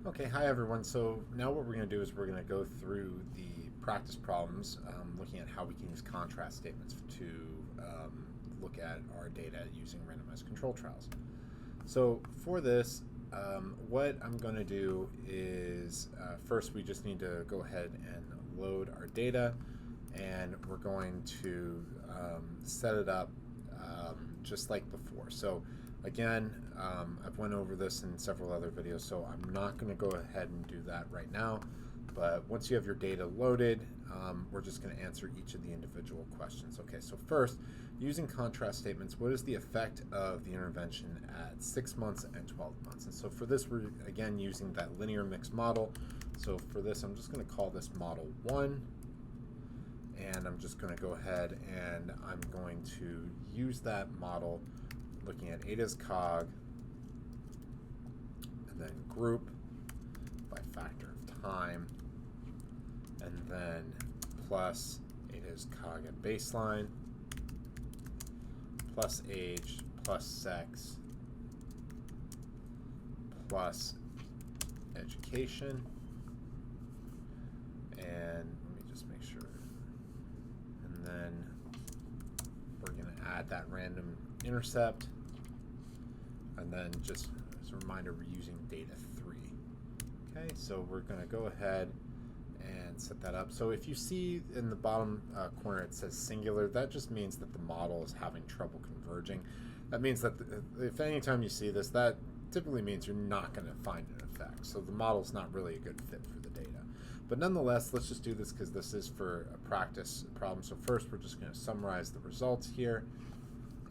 Okay, hi everyone. So now what we're going to do is we're going to go through the practice problems, looking at how we can use contrast statements to look at our data using randomized control trials. So for this, what I'm going to do is first we just need to go ahead and load our data, and we're going to set it up just like before. So again, I've went over this in several other videos, so I'm not going to go ahead and do that right now. But once you have your data loaded, we're just going to answer each of the individual questions. Okay, so first, using contrast statements, what is the effect of the intervention at 6 months and 12 months? And so for this, we're again using that linear mixed model. So for this, I'm just going to call this model 1. And I'm just going to go ahead and I'm going to use that model looking at Ada's cog, and then group by factor of time, and then plus Ada's cog at baseline, plus age, plus sex, plus education, and let me just make sure, and then we're going to add that random intercept, and then just as a reminder, we're using data 3. Okay, so we're going to go ahead and set that up. So if you see in the bottom corner it says singular, that just means that the model is having trouble converging. That means that if anytime you see this, that typically means you're not going to find an effect. So the model's not really a good fit for the data. But nonetheless, let's just do this because this is for a practice problem. So first we're just going to summarize the results here.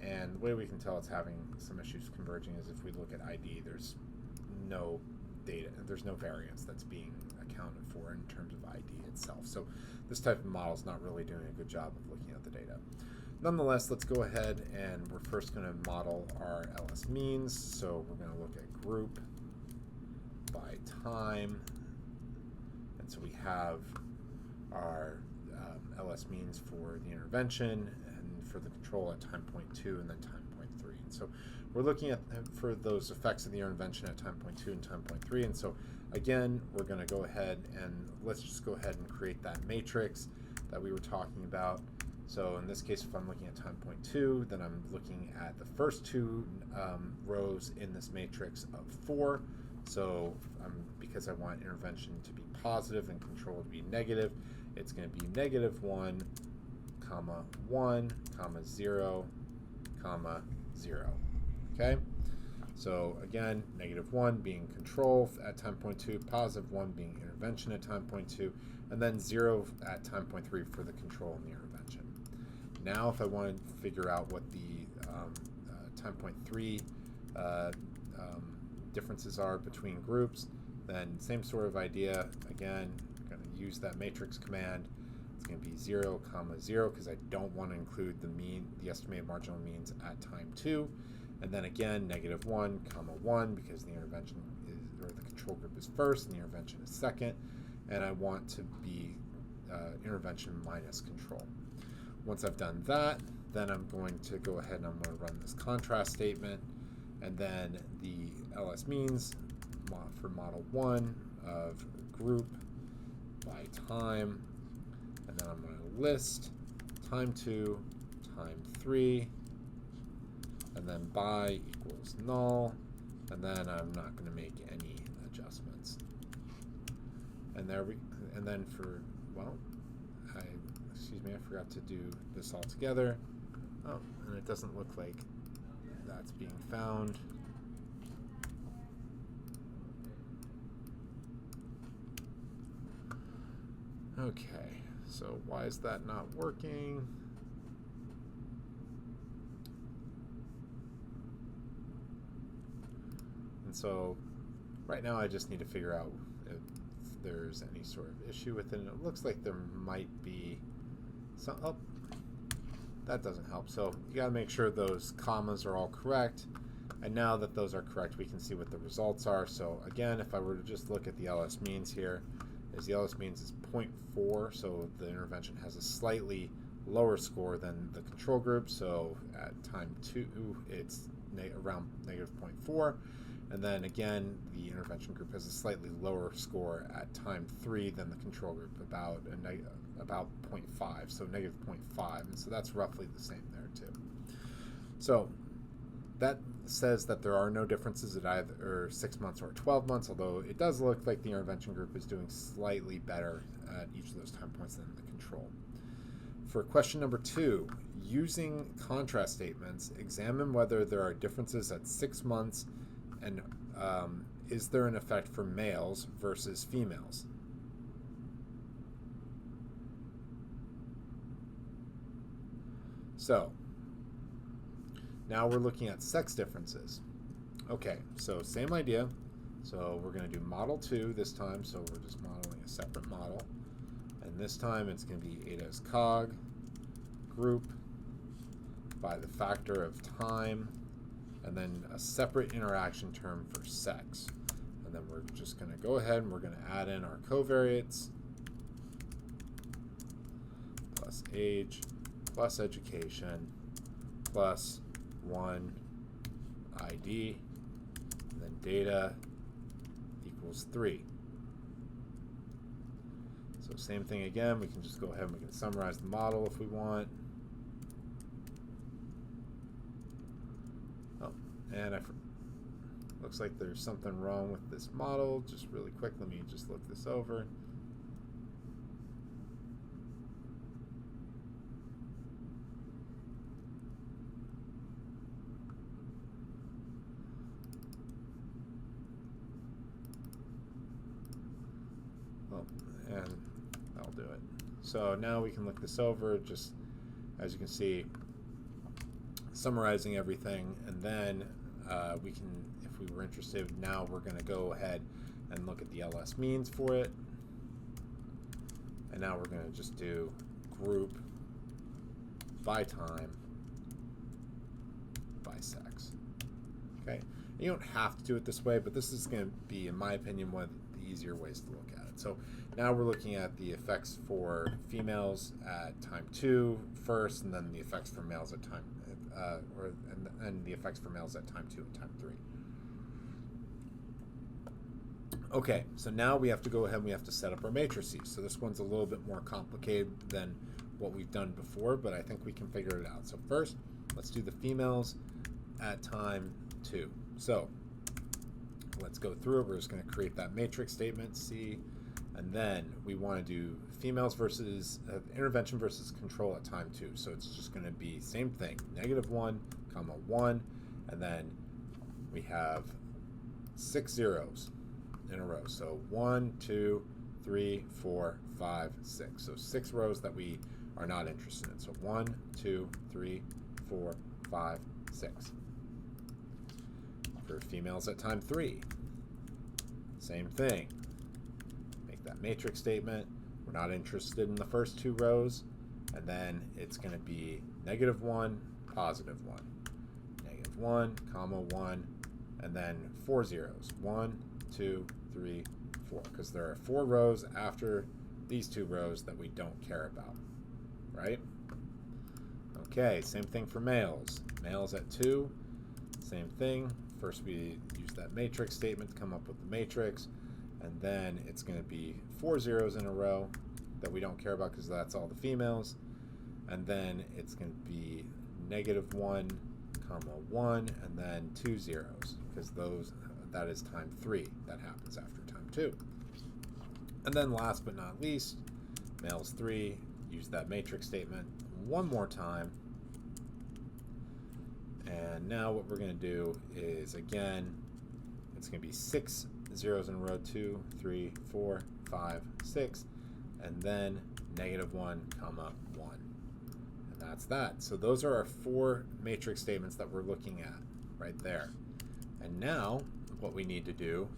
And the way we can tell it's having some issues converging is if we look at ID, there's no data, there's no variance that's being accounted for in terms of ID itself. So this type of model is not really doing a good job of looking at the data. Nonetheless, let's go ahead and we're first going to model our LS means. So we're going to look at group by time. And so we have our LS means for the intervention and for the control at time point 2 and then time point 3. And so we're looking at for those effects of the intervention at time point 2 and time point 3. And so again, we're going to go ahead and let's just go ahead and create that matrix that we were talking about. So in this case, if I'm looking at time point 2, then I'm looking at the first 2 rows in this matrix of 4. So because I want intervention to be positive and control to be negative, it's going to be -1, comma 1, comma 0, comma 0. Okay? So again, -1 being control at time point 2, +1 being intervention at time point 2, and then 0 at time point 3 for the control and the intervention. Now if I want to figure out what the time point 3 differences are between groups, then same sort of idea. Again, I'm going to use that matrix command. It's going to be 0, comma 0 because I don't want to include the estimated marginal means at time 2. And then again, -1, comma 1 because the intervention is, or the control group is first and the intervention is second. And I want to be intervention minus control. Once I've done that, then I'm going to go ahead and I'm going to run this contrast statement. And then the LS means for model 1 of group by time, and then I'm going to list time 2, time 3, and then by equals null, and then I'm not going to make any adjustments. And then for, well, excuse me, I forgot to do this all together. Oh, and it doesn't look like that's being found. Okay, so why is that not working? And so right now I just need to figure out if there's any sort of issue with it. And it looks like there might be some, oh, that doesn't help. So you got to make sure those commas are all correct. And now that those are correct, we can see what the results are. So again, if I were to just look at the LS means here, the LS means is 0.4, so the intervention has a slightly lower score than the control group. So at time 2, it's around -0.4. And then again, the intervention group has a slightly lower score at time 3 than the control group, about 0.5, so negative 0.5, and so that's roughly the same there too. So that says that there are no differences at either 6 months or 12 months, although it does look like the intervention group is doing slightly better at each of those time points than the control. For question number 2, using contrast statements, examine whether there are differences at 6 months and is there an effect for males versus females? So now we're looking at sex differences. Okay, so same idea. So we're going to do model 2 this time, so we're just modeling a separate model. And this time it's going to be Ada's cog group by the factor of time, and then a separate interaction term for sex. And then we're just going to go ahead and we're going to add in our covariates plus age plus education plus 1 ID, and then data equals 3. So same thing again, we can just go ahead and we can summarize the model if we want. Oh, and looks like there's something wrong with this model. Just really quick, let me just look this over. And that'll do it. So now we can look this over, just as you can see, summarizing everything, and then we can, if we were interested, now we're going to go ahead and look at the LS means for it. And now we're going to just do group by time by sex. Okay, you don't have to do it this way, but this is going to be, in my opinion, one of the easier ways to look at it. So now we're looking at the effects for females at time 2 first, and then the effects for males at time, and the effects for males at time 2 and time 3. Okay, so now we have to go ahead and we have to set up our matrices. So this one's a little bit more complicated than what we've done before, but I think we can figure it out. So first, let's do the females at time 2. So let's go through it. We're just going to create that matrix statement, C, and then we want to do females versus intervention versus control at time 2. So it's just going to be same thing, -1, 1, and then we have 6 zeros in a row. So 1, 2, 3, 4, 5, 6. So 6 rows that we are not interested in. So 1, 2, 3, 4, 5, 6. For females at time 3, same thing. Make that matrix statement. We're not interested in the first 2 rows, and then it's going to be -1, +1, -1, 1, and then 4 zeros. 1, 2, 3, 4, because there are 4 rows after these 2 rows that we don't care about, right? Okay, same thing for males. Males at 2, same thing. First we use that matrix statement to come up with the matrix, and then it's going to be 4 zeros in a row that we don't care about because that's all the females, and then it's going to be -1, 1, and then 2 zeros because that is time 3. That happens after time 2. And then last but not least, males 3, use that matrix statement one more time. And now what we're going to do is, again, it's going to be 6 zeros in a row, 2, 3, 4, 5, 6, and then -1, 1. And that's that. So those are our 4 matrix statements that we're looking at right there. And now what we need to do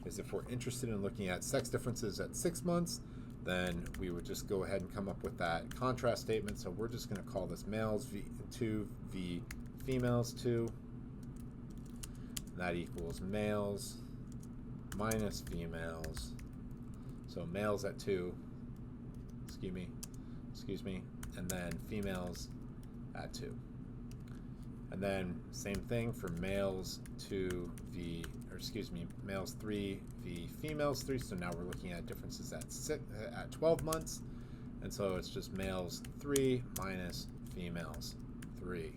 is, if we're interested in looking at sex differences at 6 months, then we would just go ahead and come up with that contrast statement. So we're just going to call this males 2 v females 2. That equals males minus females. So males at 2, excuse me, and then females at 2. And then same thing for males 2 v, males 3 v females 3. So now we're looking at differences at 12 months. And so it's just males 3 minus females 3.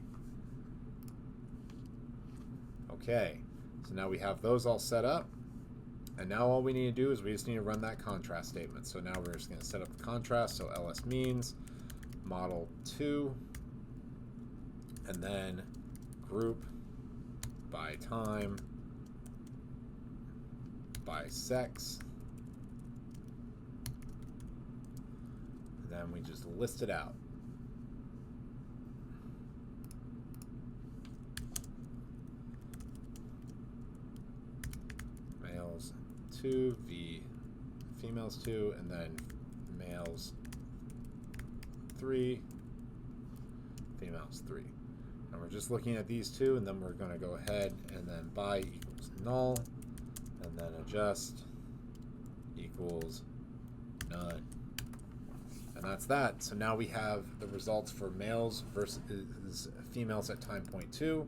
Okay, so now we have those all set up. And now all we need to do is we just need to run that contrast statement. So now we're just going to set up the contrast. So ls means model 2, and then group by time by sex. And then we just list it out. Males 2 v females 2, and then males 3, females 3. And we're just looking at these two, and then we're going to go ahead and then by equals null, and then adjust equals none. And that's that. So now we have the results for males versus females at time point 2,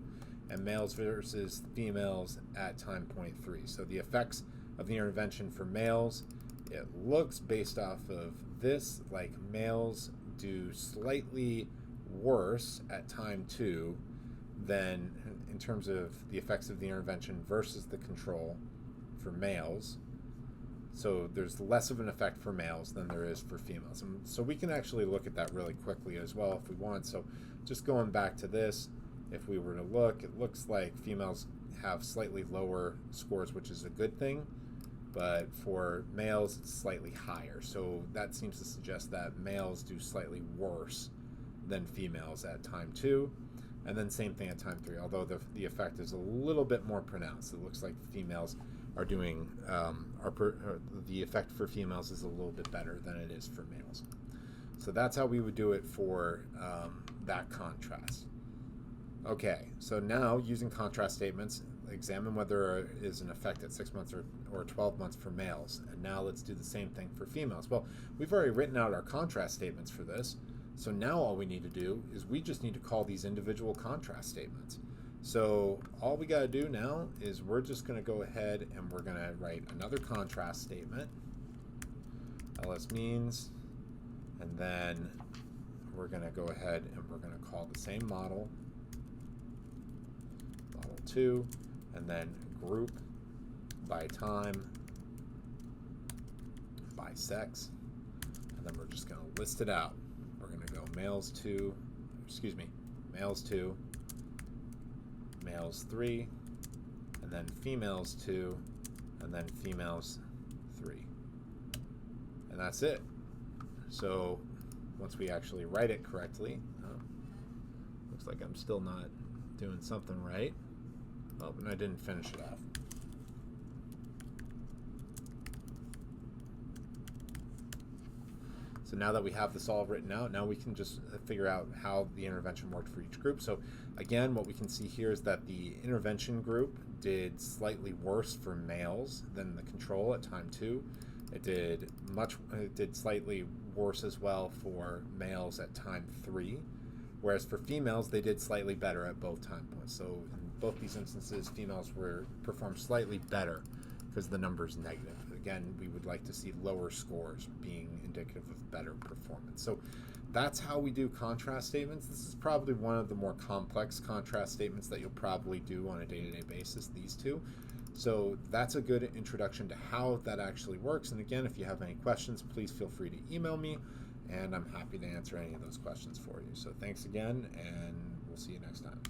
and males versus females at time point 3. So the effects of the intervention for males, it looks based off of this like males do slightly worse at time 2 than in terms of the effects of the intervention versus the control for males. So there's less of an effect for males than there is for females. And so we can actually look at that really quickly as well if we want. So just going back to this, if we were to look, it looks like females have slightly lower scores, which is a good thing. But for males, it's slightly higher. So that seems to suggest that males do slightly worse than females at time 2. And then same thing at time 3, although the effect is a little bit more pronounced. It looks like females are doing, the effect for females is a little bit better than it is for males. So that's how we would do it for that contrast. Okay, so now using contrast statements, examine whether there is an effect at 6 months or 12 months for males. And now let's do the same thing for females. Well, we've already written out our contrast statements for this. So now all we need to do is we just need to call these individual contrast statements. So all we got to do now is we're just going to go ahead and we're going to write another contrast statement, ls means, and then we're going to go ahead and we're going to call the same model 2, and then group by time by sex, and then we're just going to list it out. We're going to go males 2, males 3, and then females 2, and then females 3. And that's it. So once we actually write it correctly, looks like I'm still not doing something right. Oh, and I didn't finish it off. So now that we have this all written out, now we can just figure out how the intervention worked for each group. So again, what we can see here is that the intervention group did slightly worse for males than the control at time 2. It did slightly worse as well for males at time 3, whereas for females they did slightly better at both time points. So in both these instances, females performed slightly better because the number is negative. Again, we would like to see lower scores being indicative of better performance. So that's how we do contrast statements. This is probably one of the more complex contrast statements that you'll probably do on a day-to-day basis, these two. So that's a good introduction to how that actually works. And again, if you have any questions, please feel free to email me, and I'm happy to answer any of those questions for you. So thanks again, and we'll see you next time.